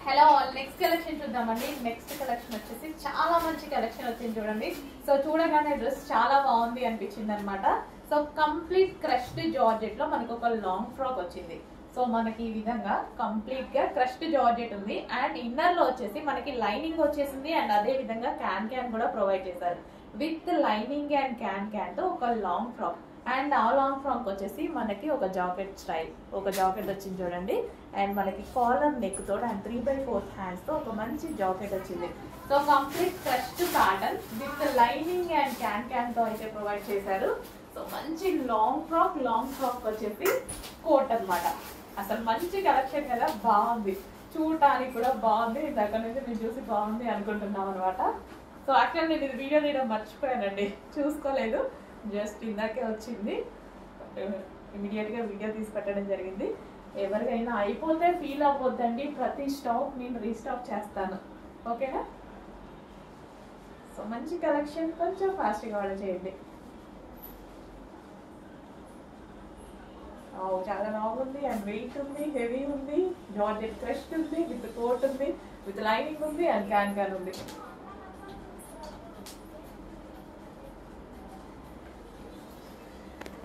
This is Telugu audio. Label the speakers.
Speaker 1: హలో ఆల్ నెక్స్ట్ కలెక్షన్ చూద్దామండి. నెక్స్ట్ కలెక్షన్ వచ్చేసి చాలా మంచి కలెక్షన్ వచ్చింది చూడండి. సో చూడగానే డ్రెస్ చాలా బాగుంది అనిపించింది అనమాట. సో కంప్లీట్ క్రష్డ్ జార్జెట్ లో మనకు ఒక లాంగ్ ఫ్రాక్ వచ్చింది. సో మనకి ఈ విధంగా కంప్లీట్ గా క్రష్డ్ జార్జెట్ ఉంది అండ్ ఇన్నర్ లో వచ్చేసి మనకి లైనింగ్ వచ్చేసింది అండ్ అదే విధంగా క్యాన్ కూడా ప్రొవైడ్ చేశారు. విత్ లైనింగ్ అండ్ క్యాన్ తో ఒక లాంగ్ ఫ్రాక్ అండ్ ఆ లాంగ్ ఫ్రాక్ వచ్చేసి మనకి ఒక జాకెట్ స్టైల్, ఒక జాకెట్ వచ్చింది చూడండి. అండ్ మనకి కాలర్ నెక్ తో అండ్ 3/4 హ్యాండ్స్ తో ఒక మంచి జాకెట్ వచ్చింది. So complete crushed pattern with lining and can తో అయితే ప్రొవైడ్ చేశారు. సో మంచి లాంగ్ ఫ్రాక్ వచ్చేసి కోట్ అన్నమాట. అసలు మంచి కలెక్షన్ కదా, బాగుంది, చూడటానికి కూడా బాగుంది. దగ్గర నుంచి మీరు చూసి బాగుంది అనుకుంటున్నాం అనమాట. సో యాక్చువల్ నేను ఇది వీడియో తీయడం మర్చిపోయానండి, చూసుకోలేదు, జస్ట్ ఇందాకే వచ్చింది, ఇమీడియట్ గా వీడియో తీసి పెట్టడం జరిగింది. ఎవరికైనా అయిపోతే ఫీల్ అవ్వద్దండి, ప్రతి స్టాక్ నేను రీస్టాక్ చేస్తాను, ఓకేనా. సో మంచి కలెక్షన్, కొంచెం ఫాస్ట్గా ఆర్డర్ చేయండి. చాలా బాగుంది అండ్ వెయిట్ ఉంది, హెవీ ఉంది, జార్జెట్ క్రష్ ఉంది, విత్ కోట్ ఉంది, విత్ లైనింగ్ ఉంది అండ్ క్యాన్ ఉంది.